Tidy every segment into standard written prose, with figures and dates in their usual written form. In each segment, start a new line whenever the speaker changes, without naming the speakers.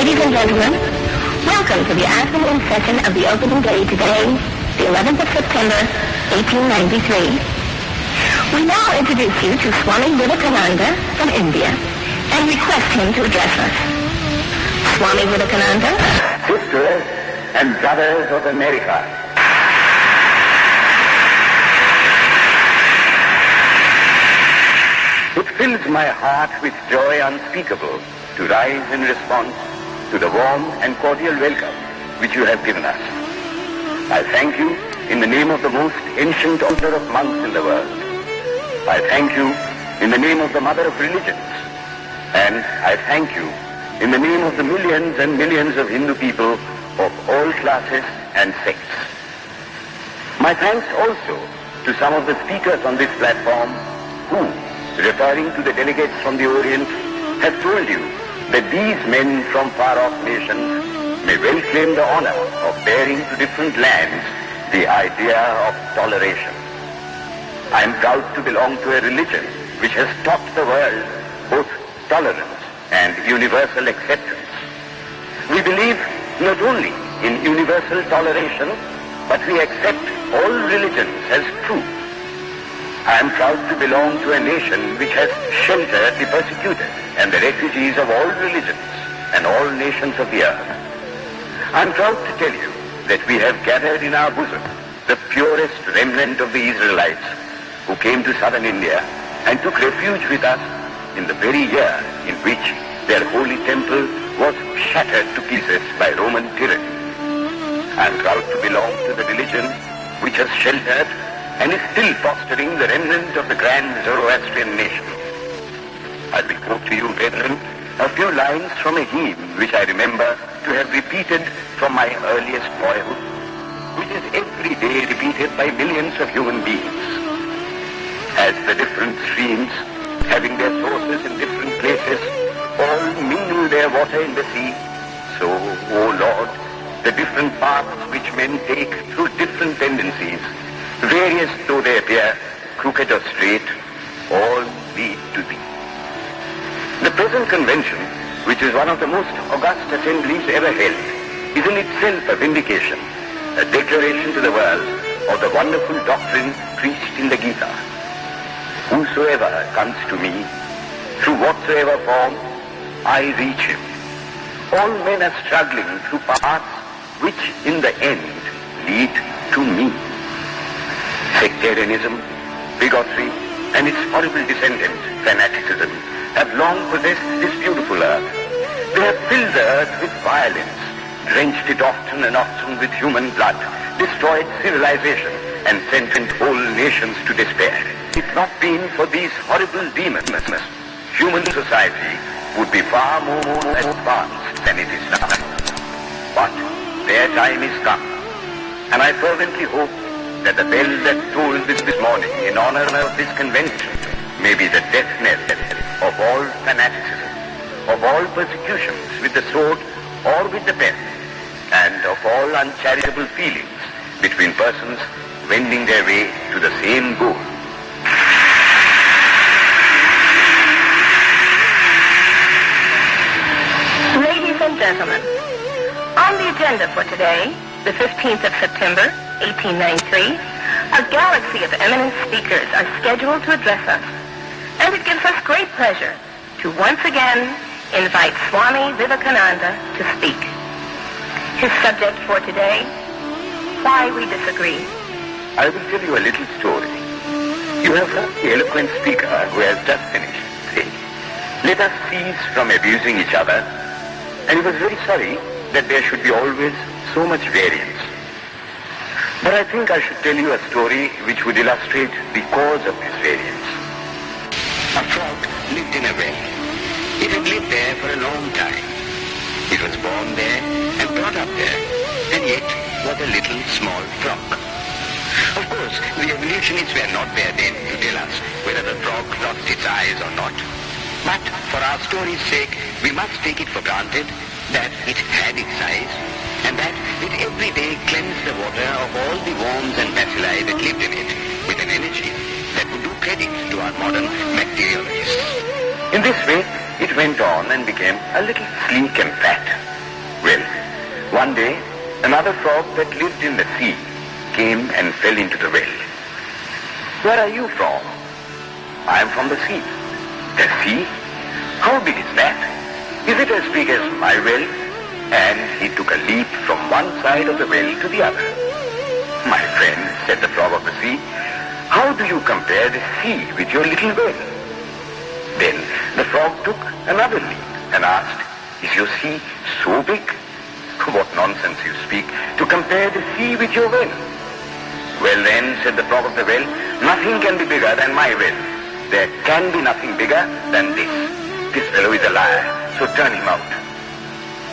Ladies and gentlemen, welcome to the afternoon session of the opening day today, the 11th of September, 1893. We now introduce you to Swami Vivekananda from India and request him to address us. Swami Vivekananda.
Sisters and brothers of America. It fills my heart with joy unspeakable to rise in response to the warm and cordial welcome which you have given us. I thank you in the name of the most ancient order of monks in the world. I thank you in the name of the mother of religions. And I thank you in the name of the millions and millions of Hindu people of all classes and sects. My thanks also to some of the speakers on this platform who, referring to the delegates from the Orient, have told you that these men from far-off nations may well claim the honor of bearing to different lands the idea of toleration. I am proud to belong to a religion which has taught the world both tolerance and universal acceptance. We believe not only in universal toleration, but we accept all religions as true. I am proud to belong to a nation which has sheltered the persecuted and the refugees of all religions and all nations of the earth. I am proud to tell you that we have gathered in our bosom the purest remnant of the Israelites who came to southern India and took refuge with us in the very year in which their holy temple was shattered to pieces by Roman tyranny. I am proud to belong to the religion which has sheltered and is still fostering the remnant of the grand Zoroastrian nation. I will quote to you, brethren, a few lines from a hymn which I remember to have repeated from my earliest boyhood, which is every day repeated by millions of human beings. As the different streams, having their sources in different places, all mingle their water in the sea, so, O Lord, the different paths which men take through different tendencies, various though they appear, crooked or straight, all lead to thee. The present convention, which is one of the most august assemblies ever held, is in itself a vindication, a declaration to the world of the wonderful doctrine preached in the Gita. Whosoever comes to me, through whatsoever form, I reach him. All men are struggling through paths which in the end lead to me. Sectarianism, bigotry, and its horrible descendant, fanaticism, have long possessed this beautiful earth. They have filled the earth with violence, drenched it often and often with human blood, destroyed civilization, and sent whole nations to despair. If not been for these horrible demons, human society would be far more advanced than it is now. But their time is come, and I fervently hope that the bell that tolled this morning in honor of this convention may be the death knell of all fanaticism, of all persecutions with the sword or with the pen, and of all uncharitable feelings between persons wending their way to the same goal.
Ladies and gentlemen, on the agenda for today, the 15th of September, 1893, a galaxy of eminent speakers are scheduled to address us, and it gives us great pleasure to once again invite Swami Vivekananda to speak. His subject for today, why we disagree.
I will tell you a little story. You have heard the eloquent speaker who has just finished say, let us cease from abusing each other, and he was very sorry that there should be always so much variance. But I think I should tell you a story which would illustrate the cause of this variance. A frog lived in a well. It had lived there for a long time. It was born there and brought up there, and yet was a little small frog. Of course, the evolutionists were not there then to tell us whether the frog lost its eyes or not. But for our story's sake, we must take it for granted that it had its eyes, and that it every day cleansed the water of all the worms and bacilli that lived in it with an energy that would do credit to our modern materialists. In this way, it went on and became a little sleek and fat. One day, another frog that lived in the sea came and fell into the well. Where are you from? I am from the sea. The sea? How big is that? Is it as big as my well? And he took a leap from one side of the well to the other. My friend, said the frog of the sea, how do you compare the sea with your little well? Then the frog took another leap and asked, is your sea so big? What nonsense you speak, to compare the sea with your well. Well then, said the frog of the well, nothing can be bigger than my well. There can be nothing bigger than this. This fellow is a liar, so turn him out.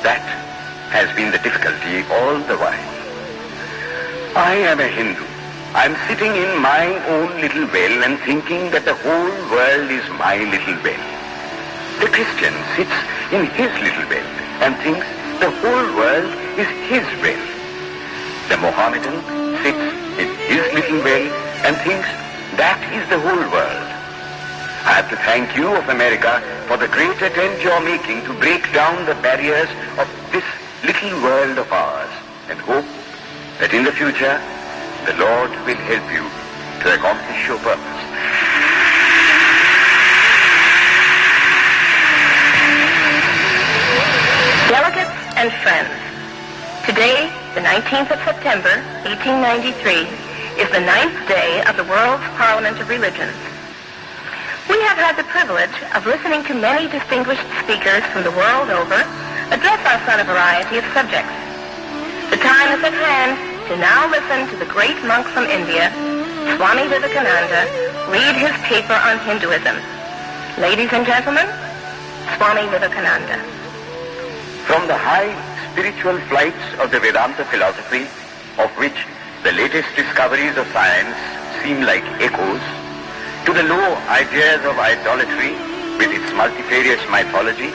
That has been the difficulty all the while. I am a Hindu. I am sitting in my own little well and thinking that the whole world is my little well. The Christian sits in his little well and thinks the whole world is his well. The Mohammedan sits in his little well and thinks that is the whole world. I have to thank you of America for the great attempt you are making to break down the barriers of this little world of ours, and hope that in the future the Lord will help you to accomplish your purpose.
Delegates and friends, today, the 19th of September, 1893, is the 9th day of the World's Parliament of Religions. We have had the privilege of listening to many distinguished speakers from the world over address us on a variety of subjects. The time is at hand to now listen to the great monk from India, Swami Vivekananda, read his paper on Hinduism. Ladies and gentlemen, Swami Vivekananda.
From the high spiritual flights of the Vedanta philosophy, of which the latest discoveries of science seem like echoes, to the low ideas of idolatry with its multifarious mythology,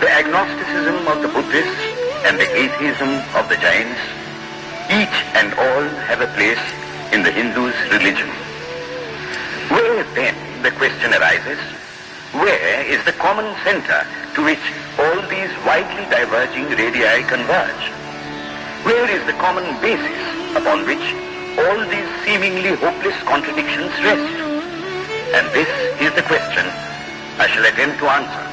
the agnosticism of the Buddhists and the atheism of the Jains, each and all have a place in the Hindu's religion. Where then, the question arises, where is the common center to which all these widely diverging radii converge? Where is the common basis upon which all these seemingly hopeless contradictions rest? And this is the question I shall attempt to answer.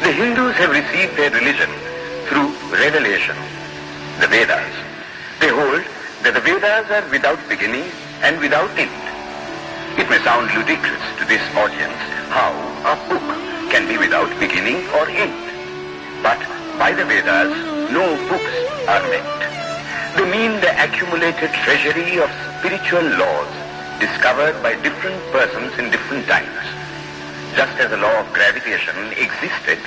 The Hindus have received their religion through revelation, the Vedas. They hold that the Vedas are without beginning and without end. It may sound ludicrous to this audience how a book can be without beginning or end. But by the Vedas, no books are meant. They mean the accumulated treasury of spiritual laws discovered by different persons in different times. Just as the law of gravitation existed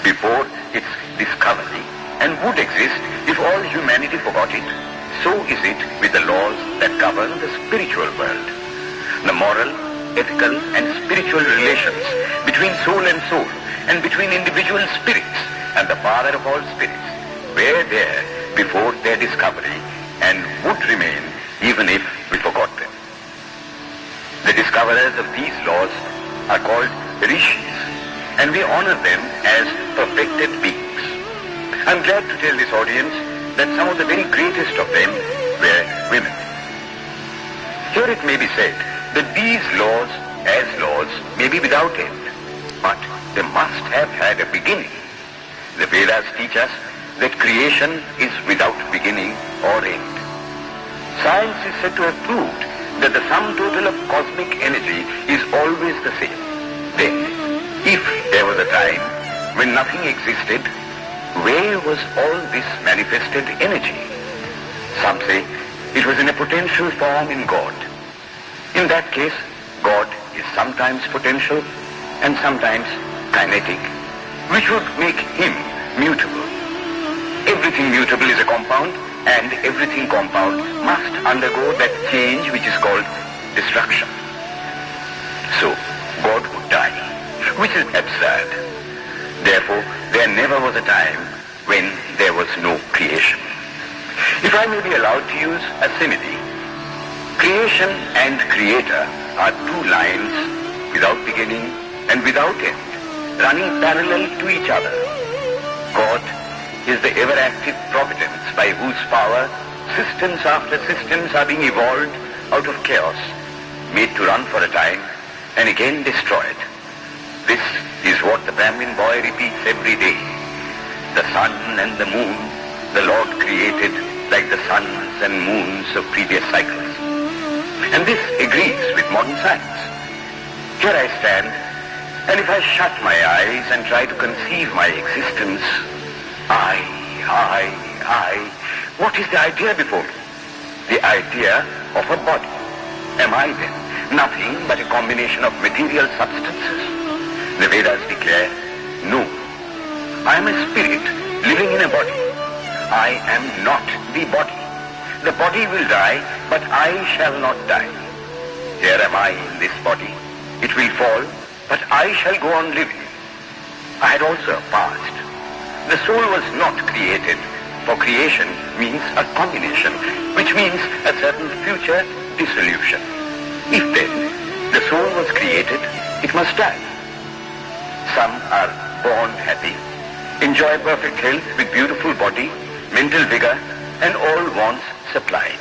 before its discovery and would exist if all humanity forgot it, so is it with the laws that govern the spiritual world. The moral, ethical and spiritual relations between soul and between individual spirits and the Father of all spirits were there before their discovery and would remain even if we forgot them. The discoverers of these laws are called rishis, and we honor them as perfected beings. I'm glad to tell this audience that some of the very greatest of them were women. Here it may be said that these laws, as laws, may be without end, but they must have had a beginning. The Vedas teach us that creation is without beginning or end. Science is said to have proved that the sum total of cosmic energy is always the same. Then, if there was a time when nothing existed, where was all this manifested energy? Some say it was in a potential form in God. In that case, God is sometimes potential and sometimes kinetic, which would make him mutable. Everything mutable is a compound, and everything compound must undergo that change which is called destruction. So, God would die, which is absurd. Therefore, there never was a time when there was no creation. If I may be allowed to use a simile, creation and creator are two lines without beginning and without end, running parallel to each other. God is the ever-active providence by whose power systems after systems are being evolved out of chaos, made to run for a time, and again destroyed. This is what the Brahmin boy repeats every day. The sun and the moon the Lord created like the suns and moons of previous cycles. And this agrees with modern science. Here I stand, and if I shut my eyes and try to conceive my existence, I, what is the idea before me? The idea of a body. Am I then nothing but a combination of material substances? The Vedas declare, no. I am a spirit living in a body. I am not the body. The body will die, but I shall not die. Here am I in this body. It will fall, but I shall go on living. I had also a past. The soul was not created, for creation means a combination, which means a certain future dissolution. If then the soul was created, it must die. Some are born happy, enjoy perfect health with beautiful body, mental vigor, and all wants supplied.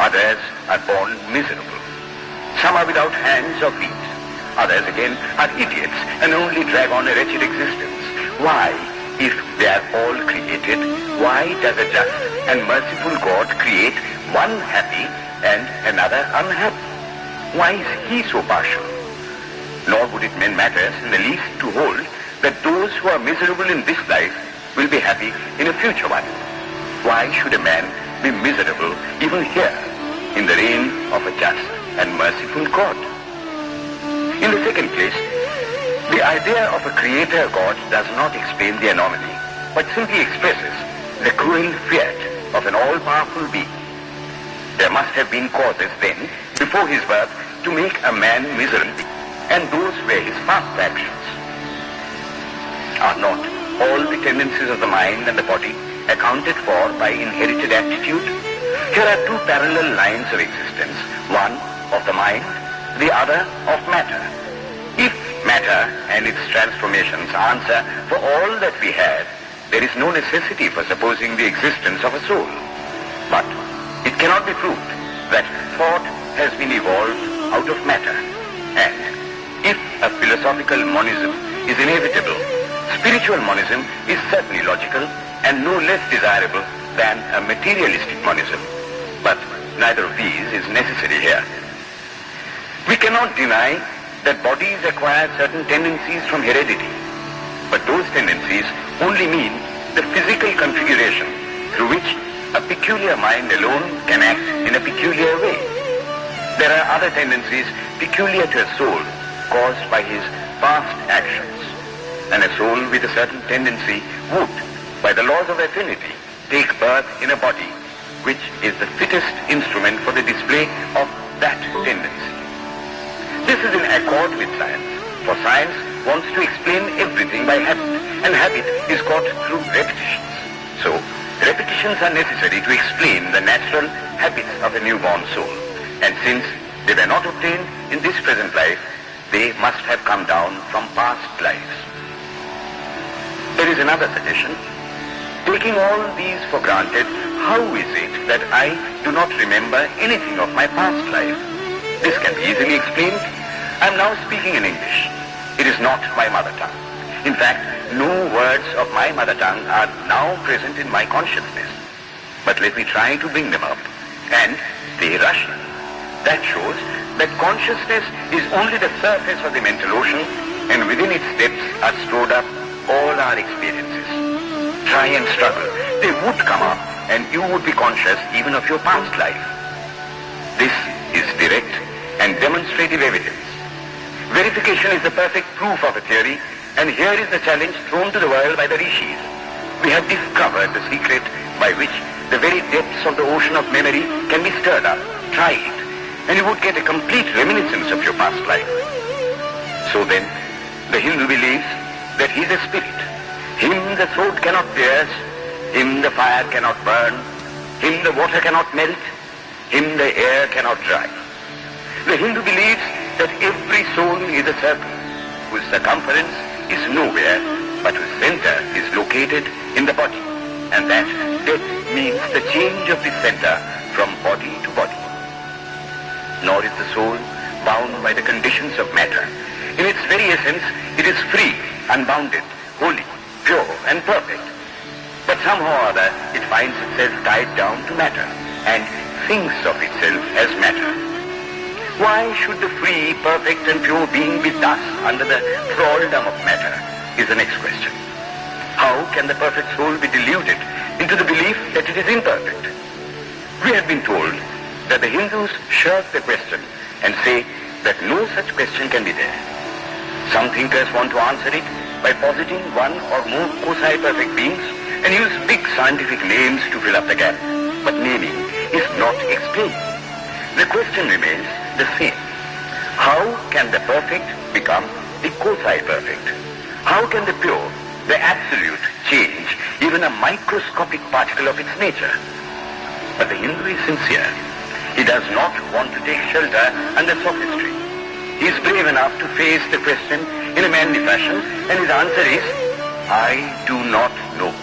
Others are born miserable. Some are without hands or feet. Others again are idiots and only drag on a wretched existence. Why, if they are all created, why does a just and merciful God create one happy and another unhappy? Why is he so partial? Nor would it matter in the least to hold that those who are miserable in this life will be happy in a future one. Why should a man be miserable even here in the reign of a just and merciful God? In the second place, the idea of a creator God does not explain the anomaly, but simply expresses the cruel fiat of an all-powerful being. There must have been causes then, before his birth, to make a man miserable, and those were his past actions. Are not all the tendencies of the mind and the body accounted for by inherited aptitude? Here are two parallel lines of existence, one of the mind, the other of matter. If matter and its transformations answer for all that we have, there is no necessity for supposing the existence of a soul. But it cannot be proved that thought has been evolved out of matter. And if a philosophical monism is inevitable, spiritual monism is certainly logical and no less desirable than a materialistic monism. But neither of these is necessary here. We cannot deny that bodies acquire certain tendencies from heredity, but those tendencies only mean the physical configuration through which a peculiar mind alone can act in a peculiar way. There are other tendencies peculiar to a soul caused by his past actions, and a soul with a certain tendency would, by the laws of affinity, take birth in a body which is the fittest instrument for the display of that tendency. This is in accord with science, for science wants to explain everything by habit, and habit is got through repetitions. So, repetitions are necessary to explain the natural habits of a newborn soul, and since they were not obtained in this present life, they must have come down from past lives. There is another suggestion. Taking all these for granted, how is it that I do not remember anything of my past life? This can be easily explained. I am now speaking in English. It is not my mother tongue. In fact, no words of my mother tongue are now present in my consciousness. But let me try to bring them up and stay Russian. That shows that consciousness is only the surface of the mental ocean, and within its depths are stored up all our experiences. Try and struggle. They would come up, and you would be conscious even of your past life. This is direct and demonstrative evidence. Verification is the perfect proof of a theory, and here is the challenge thrown to the world by the rishis. We have discovered the secret by which the very depths of the ocean of memory can be stirred up. Try it, and you would get a complete reminiscence of your past life. So then, the Hindu believes that he is a spirit. Him the sword cannot pierce, him the fire cannot burn, him the water cannot melt, him the air cannot dry. The Hindu believes that every soul is a circle, whose circumference is nowhere, but whose center is located in the body. and that death means the change of the center from body to body. Nor is the soul bound by the conditions of matter. In its very essence, it is free, unbounded, holy, pure, and perfect. But somehow or other, it finds itself tied down to matter and thinks of itself as matter. Why should the free, perfect, and pure being be thus under the thraldom of matter is the next question. How can the perfect soul be deluded into the belief that it is imperfect? We have been told that the Hindus shirk the question and say that no such question can be there. Some thinkers want to answer it by positing one or more quasi-perfect beings and use big scientific names to fill up the gap. But naming is not explained. The question remains the same. How can the perfect become the quasi-perfect? How can the pure, the absolute, change even a microscopic particle of its nature? But the Hindu is sincere. He does not want to take shelter under sophistry. He is brave enough to face the question in a manly fashion, and his answer is, I do not know.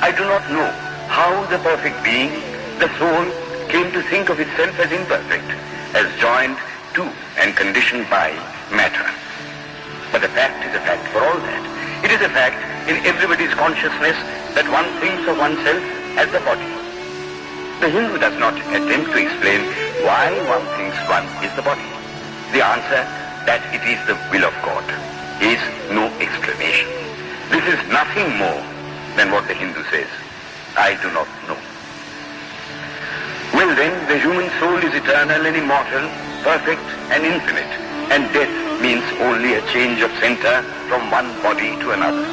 I do not know how the perfect being, the soul, came to think of itself as imperfect, as joined to and conditioned by matter. But the fact is a fact for all that. It is a fact in everybody's consciousness that one thinks of oneself as the body. The Hindu does not attempt to explain why one thinks one is the body. The answer that it is the will of God is no explanation. This is nothing more than what the Hindu says, I do not know. Well then, the human soul is eternal and immortal, perfect and infinite, and death means only a change of center from one body to another.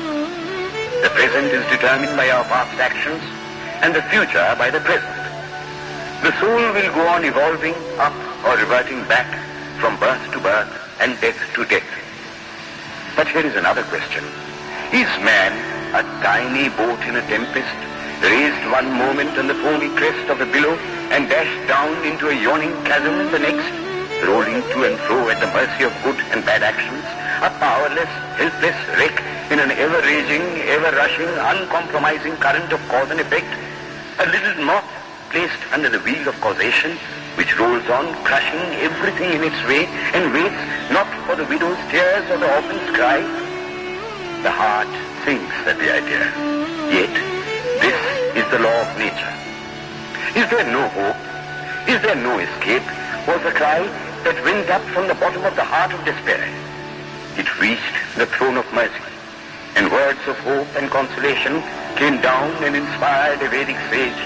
The present is determined by our past actions, and the future by the present. The soul will go on evolving up or reverting back from birth to birth and death to death. But here is another question. Is man a tiny boat in a tempest, raised one moment on the foamy crest of a billow and dashed down into a yawning chasm the next, rolling to and fro at the mercy of good and bad actions, a powerless, helpless wreck in an ever-raging, ever-rushing, uncompromising current of cause and effect, a little moth placed under the wheel of causation, which rolls on, crushing everything in its way, and waits not for the widow's tears or the orphan's cry? The heart thinks at the idea. Yet, this is the law of nature. Is there no hope? Is there no escape? Was the cry that went up from the bottom of the heart of despair. It reached the throne of mercy, and words of hope and consolation came down and inspired a Vedic sage,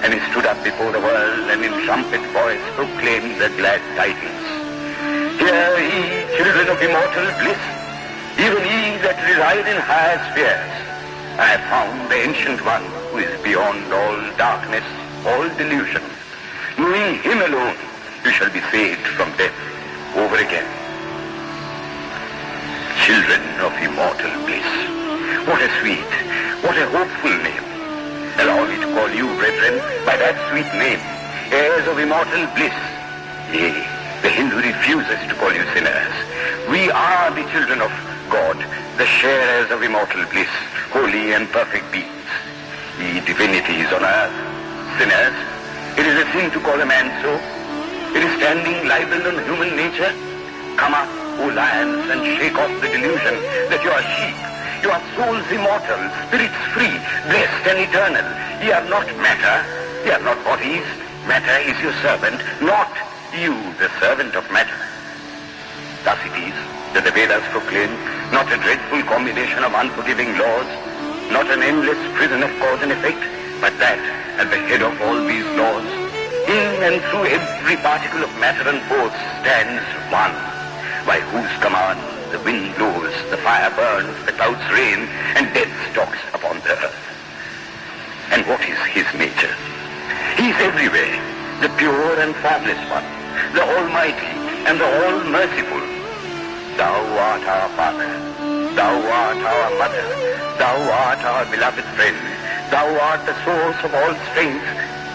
and he stood up before the world and in trumpet voice proclaimed the glad tidings. Hear ye, children of immortal bliss, even ye that reside in higher spheres. I have found the Ancient One who is beyond all darkness, all delusion. Knowing him alone, you shall be saved from death over again. Children of immortal bliss. What a sweet, what a hopeful name. Allow me to call you, brethren, by that sweet name, heirs of immortal bliss. Yea, the Hindu refuses to call you sinners. We are the children of God, the sharers of immortal bliss, holy and perfect beings. Ye divinities on earth, sinners, it is a sin to call a man so. It is standing libel on human nature. Come up, O lions, and shake off the delusion that you are sheep. You are souls immortal, spirits free, blessed and eternal. Ye are not matter, ye are not bodies. Matter is your servant, not you the servant of matter. Thus it is that the Vedas proclaim not a dreadful combination of unforgiving laws, not an endless prison of cause and effect, but that at the head of all these laws, in and through every particle of matter and force stands one, by whose command the wind blows, the fire burns, the clouds rain, and death stalks upon the earth. And what is his nature? He is everywhere, the pure and formless one, the Almighty and the All-Merciful. Thou art our Father, thou art our Mother, thou art our beloved friend, thou art the source of all strength.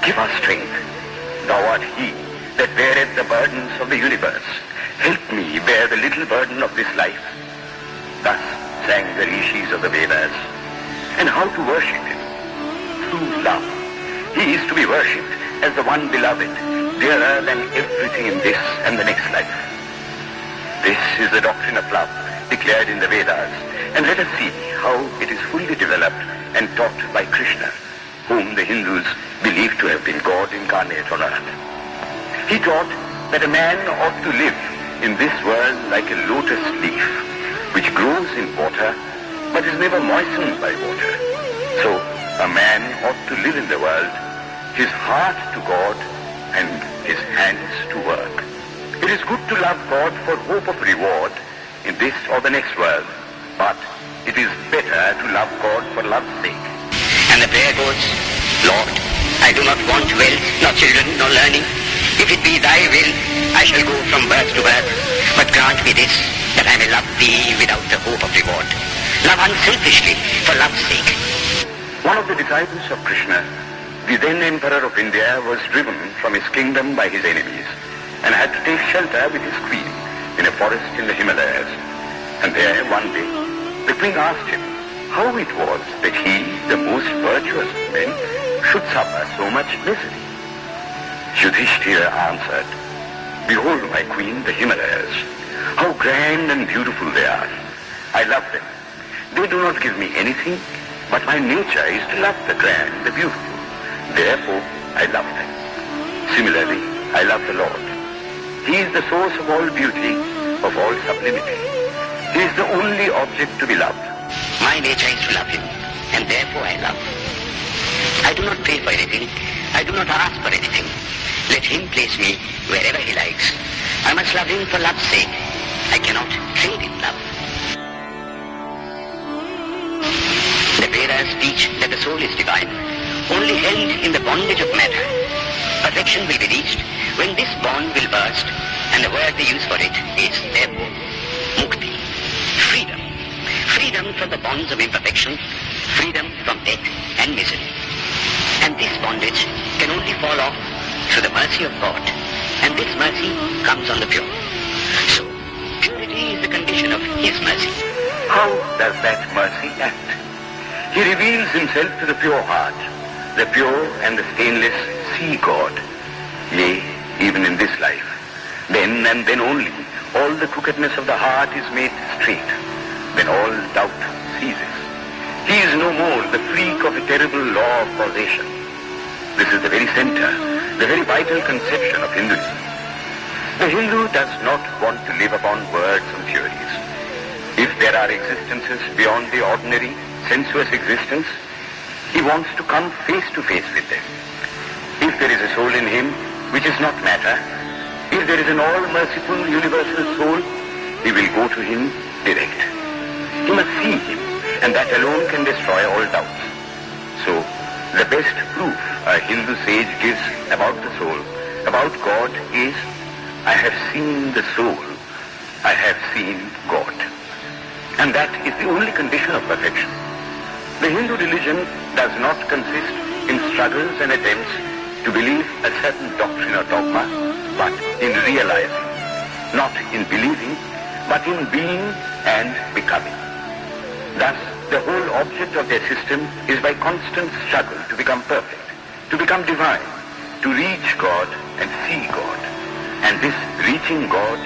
Give us strength. Thou art he that beareth the burdens of the universe. Help me bear the little burden of this life. Thus sang the rishis of the Vedas. And how to worship him? true love. He is to be worshipped as the one beloved, dearer than everything in this and the next life. This is the doctrine of love declared in the Vedas, and let us see how it is fully developed and taught by Krishna, whom the Hindus believe to have been God incarnate on earth. He taught that a man ought to live in this world like a lotus leaf, which grows in water but is never moistened by water. So a man ought to live in the world, his heart to God and his hands to work. It is good to love God for hope of reward in this or the next world, but it is better to love God for love's sake.
And the prayer goes, Lord, I do not want wealth, nor children, nor learning. If it be thy will, I shall go from birth to birth. But grant me this, that I may love thee without the hope of reward. Love unselfishly, for love's sake.
One of the disciples of Krishna, the then Emperor of India, was driven from his kingdom by his enemies and had to take shelter with his queen in a forest in the Himalayas. And there, one day, the queen asked him how it was that he, the most virtuous of men, should suffer so much misery. Yudhishthira answered, Behold, my queen, the Himalayas, how grand and beautiful they are. I love them. They do not give me anything, but my nature is to love the grand, the beautiful. Therefore, I love them. Similarly, I love the Lord. He is the source of all beauty, of all sublimity. He is the only object to be loved.
My nature is to love him, and therefore I love. I do not pray for anything. I do not ask for anything. Let him place me wherever he likes. I must love him for love's sake. I cannot trade in love. The Vedas teach that the soul is divine, only held in the bondage of matter. Perfection will be reached when this bond will burst, and the word they use for it is therefore mukti, freedom. Freedom from the bonds of imperfection, freedom from death and misery. And this bondage can only fall off through the mercy of God, and this mercy comes on the pure. So, purity is the condition of his mercy.
How does that mercy act? He reveals himself to the pure heart. The pure and the stainless see God. Yea, even in this life. Then and then only, all the crookedness of the heart is made straight. Then all doubt ceases. He is no more the freak of a terrible law of causation. This is the very center, the very vital conception of Hinduism. The Hindu does not want to live upon words and theories. If there are existences beyond the ordinary, sensuous existence, he wants to come face to face with them. If there is a soul in him which is not matter, if there is an all-merciful universal soul, he will go to him direct. He must see him, and that alone can destroy all doubts. So, the best proof a Hindu sage gives about the soul, about God, is, I have seen the soul, I have seen God. And that is the only condition of perfection. The Hindu religion does not consist in struggles and attempts to believe a certain doctrine or dogma, but in realizing, not in believing, but in being and becoming. Thus, the whole object of their system is by constant struggle to become perfect, to become divine, to reach God and see God. And this reaching God,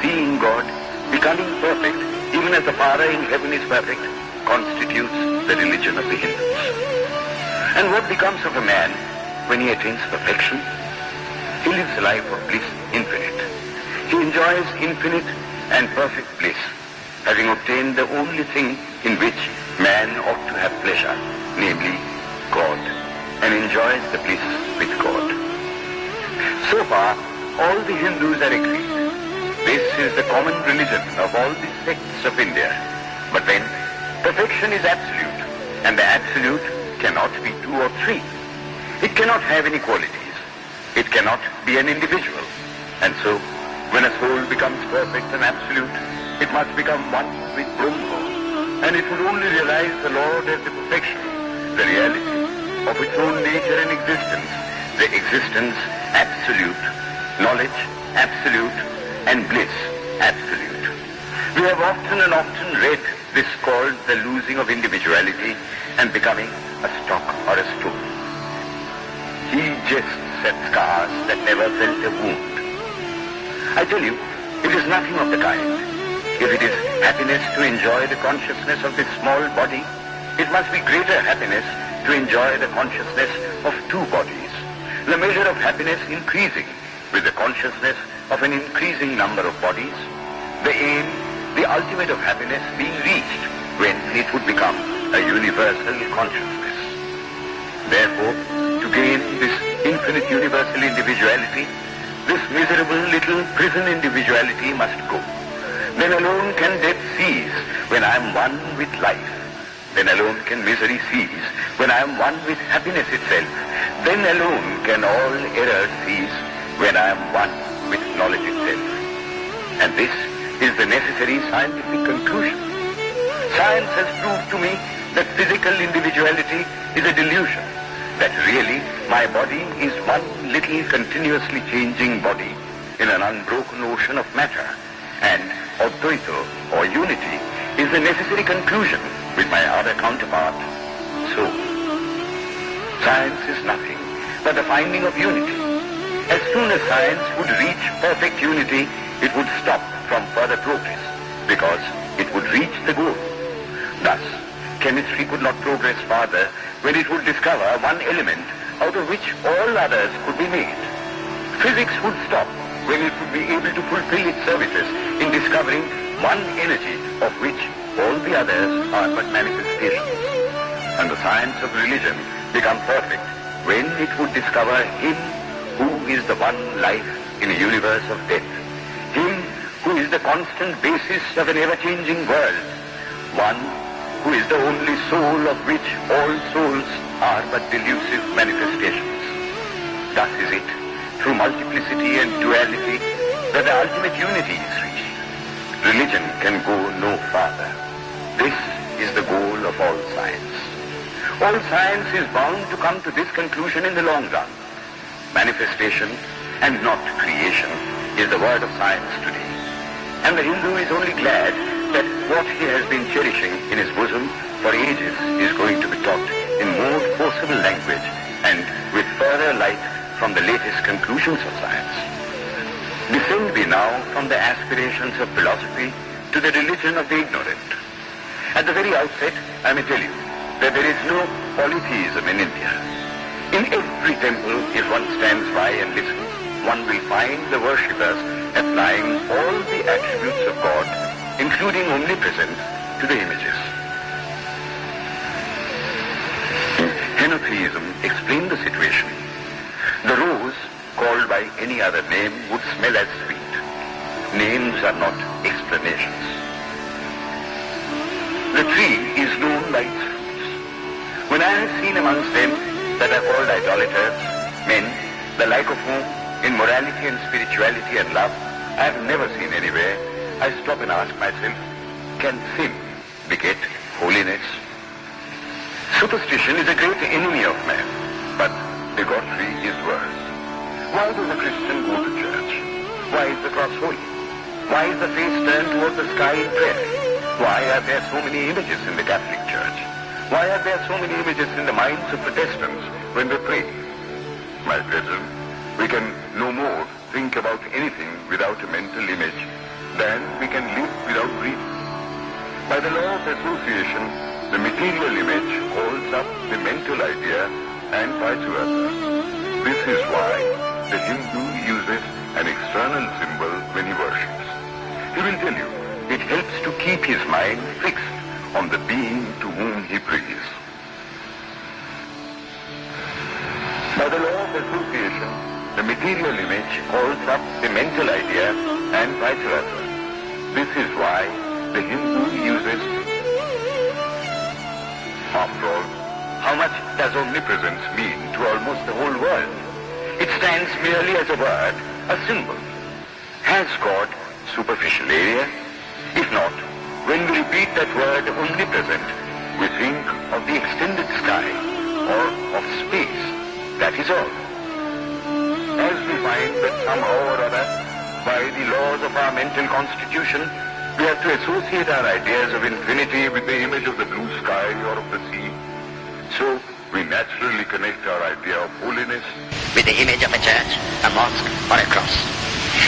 seeing God, becoming perfect, even as the Father in heaven is perfect, constitutes the religion of the Hindus. And what becomes of a man when he attains perfection? He lives a life of bliss infinite. He enjoys infinite and perfect bliss, having obtained the only thing in which man ought to have pleasure, namely God, and enjoys the bliss with God. So far, all the Hindus are agreed. This is the common religion of all the sects of India. But then, perfection is absolute, and the absolute cannot be two or three. It cannot have any qualities. It cannot be an individual. And so, when a soul becomes perfect and absolute, it must become one with Brahma, and it would only realize the Lord as the perfection, the reality of its own nature and existence, the existence absolute, knowledge absolute, and bliss absolute. We have often and often read this called the losing of individuality and becoming a stock or a stone. He jests at scars that never felt a wound. I tell you, it is nothing of the kind. If it is happiness to enjoy the consciousness of this small body, it must be greater happiness to enjoy the consciousness of two bodies, the measure of happiness increasing with the consciousness of an increasing number of bodies, the aim, the ultimate of happiness being reached when it would become a universal consciousness. Therefore, to gain this infinite universal individuality, this miserable little prison individuality must go. Then alone can death cease when I am one with life. Then alone can misery cease when I am one with happiness itself. Then alone can all error cease when I am one with knowledge itself. And this is the necessary scientific conclusion. Science has proved to me that physical individuality is a delusion, that really my body is one little continuously changing body in an unbroken ocean of matter, and Advaita or unity is the necessary conclusion with my other counterpart, soul. Science is nothing but the finding of unity. As soon as science would reach perfect unity, it would stop from further progress, because it would reach the goal. Thus, chemistry could not progress farther when it would discover one element out of which all others could be made. Physics would stop when it would be able to fulfill its services in discovering one energy of which all the others are but manifestations. And the science of religion become perfect when it would discover Him who is the one life in a universe of death, Him who is the constant basis of an ever-changing world, one who is the only soul of which all souls are but delusive manifestations. Thus is it, through multiplicity and duality, that the ultimate unity is reached. Religion can go no farther. This is the goal of all science. All science is bound to come to this conclusion in the long run. Manifestation and not creation is the word of science today. And the Hindu is only glad that what he has been cherishing in his bosom for ages is going to be taught in more forcible language and with further light from the latest conclusions of science. Descend we now from the aspirations of philosophy to the religion of the ignorant. At the very outset, I may tell you that there is no polytheism in India. In every temple, if one stands by and listens, one will find the worshippers applying all the attributes of God, including omnipresence, to the images. Henotheism explained the situation. The rose, called by any other name, would smell as sweet. Names are not explanations. The tree is known by its fruits. When I have seen amongst them that are called idolaters, men, the like of whom, in morality and spirituality and love, I have never seen anywhere, I stop and ask myself, can sin beget holiness? Superstition is a great enemy of man, but bigotry is worse. Why does a Christian go to church? Why is the cross holy? Why is the face turned toward the sky in prayer? Why are there so many images in the Catholic Church? Why are there so many images in the minds of Protestants when they pray? My brethren, we can no more think about anything without a mental image than we can live without breathing. By the law of association, the material image holds up the mental idea and vice versa. This is why the Hindu uses an external symbol when he worships. He will tell you, it helps to keep his mind fixed on the being to whom he prays. By the law of association, the material image holds up the mental idea and vice versa. This is why the Hindu uses. After all, how much does omnipresence mean to almost the whole world? It stands merely as a word, a symbol. Has God superficial area? If not, when we repeat that word omnipresent, we think of the extended sky or of space. That is all. As we find that somehow or other, by the laws of our mental constitution, we have to associate our ideas of infinity with the image of the blue sky or of the sea. So,
we naturally connect our idea of holiness
with the image of a church, a mosque, or a cross.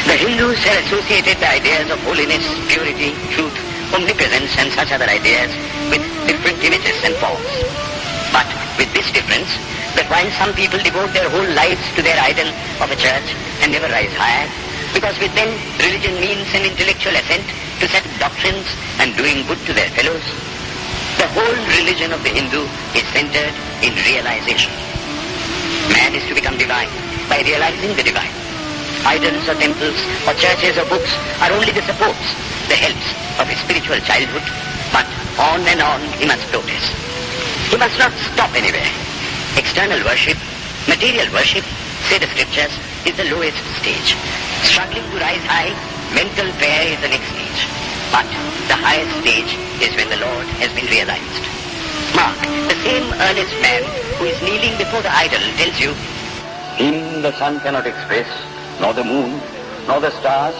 The Hindus have associated the ideas of holiness, purity, truth, omnipresence, and such other ideas with different images and forms. But with this difference, that while some people devote their whole lives to their idol of a church and never rise higher, because with them religion means an intellectual assent to set doctrines and doing good to their fellows, the whole religion of the Hindu is centered in realization. Man is to become divine by realizing the divine. Idols or temples or churches or books are only the supports, the helps of his spiritual childhood, but on and on he must progress. He must not stop anywhere. External worship, material worship, say the scriptures, is the lowest stage. Struggling to rise high, mental prayer is the next stage. But the highest stage is when the Lord has been realized. Mark, the same earnest man who is kneeling before the idol tells you,
Him the sun cannot express, nor the moon, nor the stars,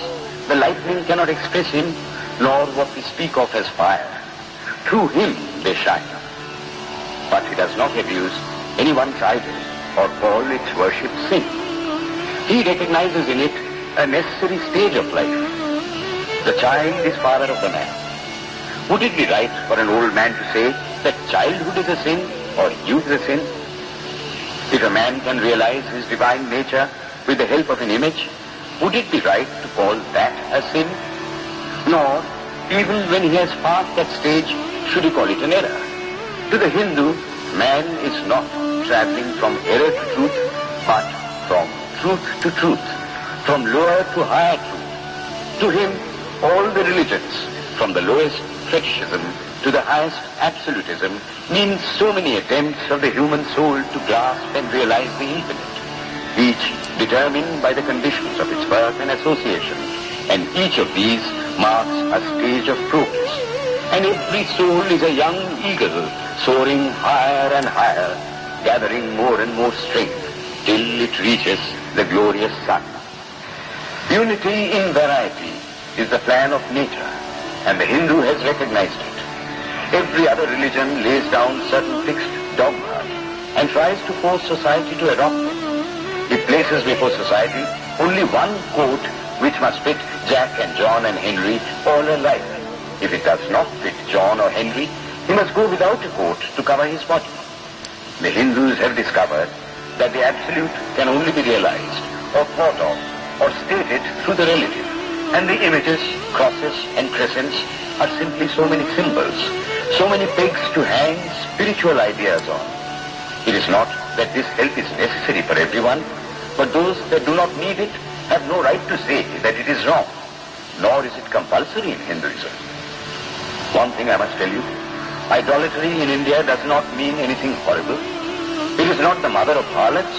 the lightning cannot express him, nor what we speak of as fire. Through him they shine. But he does not abuse anyone's idol or call its worship sin. He recognizes in it a necessary stage of life. The child is father of the man. Would it be right for an old man to say that childhood is a sin or youth is a sin? If a man can realize his divine nature with the help of an image, would it be right to call that a sin? Nor, even when he has passed that stage, should he call it an error. To the Hindu, man is not traveling from error to truth, but from truth to truth, from lower to higher truth. To him, all the religions, from the lowest fetishism to the highest absolutism, means so many attempts of the human soul to grasp and realize the infinite, each determined by the conditions of its birth and association, and each of these marks a stage of progress. And every soul is a young eagle soaring higher and higher, gathering more and more strength, till it reaches the glorious sun. Unity in variety is the plan of nature, and the Hindu has recognized it. Every other religion lays down certain fixed dogmas and tries to force society to adopt them. It places before society only one coat which must fit Jack and John and Henry all alike. If it does not fit John or Henry, he must go without a coat to cover his body. The Hindus have discovered that the absolute can only be realized or thought of or stated through the relative, and the images, crosses and crescents are simply so many symbols, so many pegs to hang spiritual ideas on. It is not that this help is necessary for everyone, but those that do not need it have no right to say that it is wrong, nor is it compulsory in Hinduism. One thing I must tell you, idolatry in India does not mean anything horrible. It is not the mother of harlots.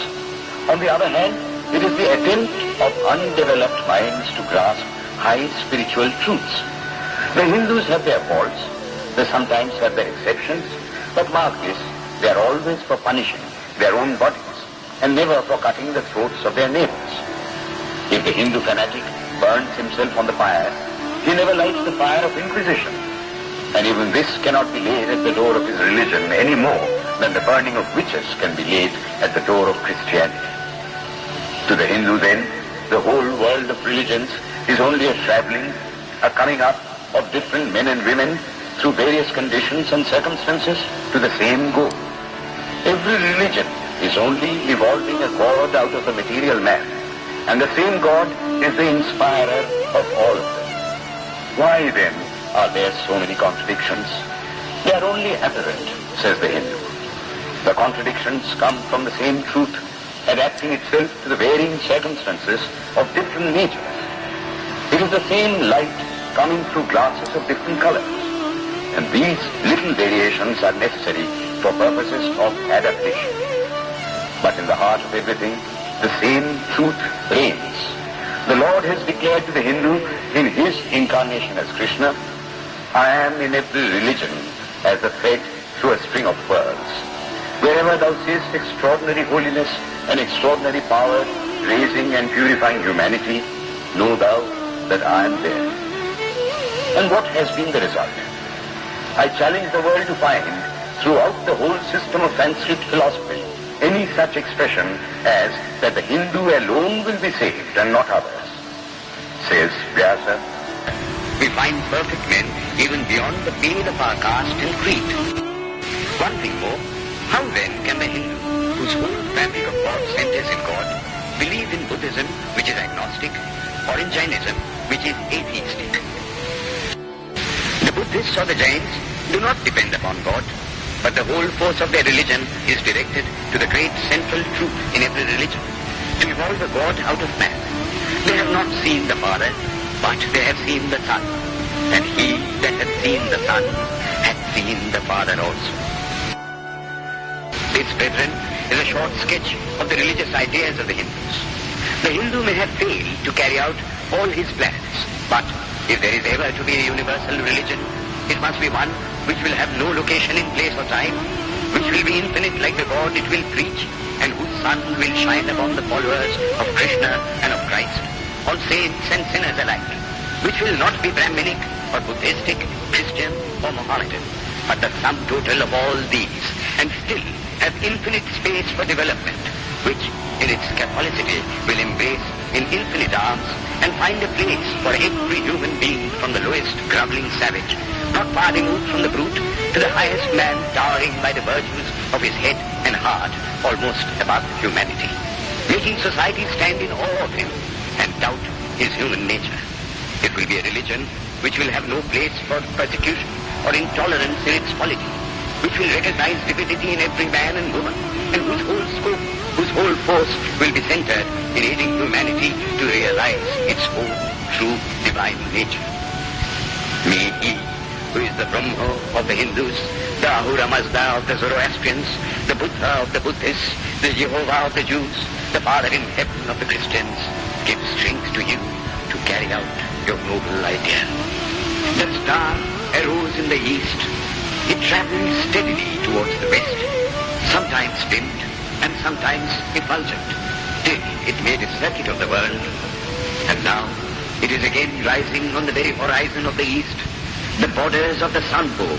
On the other hand, it is the attempt of undeveloped minds to grasp high spiritual truths. The Hindus have their faults. They sometimes have their exceptions. But mark this, they are always for punishing their own bodies and never for cutting the throats of their neighbors. If the Hindu fanatic burns himself on the fire, he never lights the fire of Inquisition. And even this cannot be laid at the door of his religion any more than the burning of witches can be laid at the door of Christianity. To the Hindu then, the whole world of religions is only a traveling, a coming up of different men and women through various conditions and circumstances to the same goal. Every religion is only evolving a God out of the material man, and the same God is the inspirer of all of them. Why then are there so many contradictions? They are only apparent, says the Hindu. The contradictions come from the same truth, adapting itself to the varying circumstances of different natures. It is the same light coming through glasses of different colors, and these little variations are necessary for purposes of adaptation. But in the heart of everything, the same truth reigns. The Lord has declared to the Hindu in his incarnation as Krishna, I am in every religion as a thread through a string of pearls. Wherever thou seest extraordinary holiness and extraordinary power raising and purifying humanity, know thou that I am there. And what has been the result? I challenge the world to find throughout the whole system of Sanskrit philosophy any such expression as that the Hindu alone will be saved and not others. Says Vyasa,
we find perfect men even beyond the pale of our caste and creed. One thing more, how then can the Hindu, whose whole fabric of thought centers in God, believe in Buddhism, which is agnostic, or in Jainism, which is atheistic? The Buddhists or the Jains do not depend upon God, but the whole force of their religion is directed to the great central truth in every religion, to evolve a God out of man. They have not seen the Father, but they have seen the Son, and he that hath seen the Son hath seen the Father also. This, brethren, is a short sketch of the religious ideas of the Hindus. The Hindu may have failed to carry out all his plans, but if there is ever to be a universal religion, it must be one which will have no location in place or time, which will be infinite like the God it will preach, and whose sun will shine upon the followers of Krishna and of Christ, on saints and sinners alike, which will not be Brahminic or Buddhistic, Christian or Mohammedan, but the sum total of all these, and still have infinite space for development, which in its Catholicity will embrace in infinite arms and find a place for every human being, from the lowest groveling savage, not far removed from the brute, to the highest man towering by the virtues of his head and heart almost above humanity, making society stand in awe of him and doubt his human nature. It will be a religion which will have no place for persecution or intolerance in its polity, which will recognize divinity in every man and woman, and whose whole scope, whose whole force will be centered in aiding humanity to realize its own true divine nature. May he, who is the Brahma of the Hindus, the Ahura Mazda of the Zoroastrians, the Buddha of the Buddhists, the Jehovah of the Jews, the Father in heaven of the Christians, give strength to you to carry out your noble idea. The star arose in the east. It traveled steadily towards the west, sometimes dimmed and sometimes effulgent, till it made a circuit of the world. And now it is again rising on the very horizon of the east, the borders of the sun bow,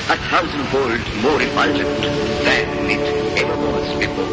1,000-fold more effulgent than it ever was before.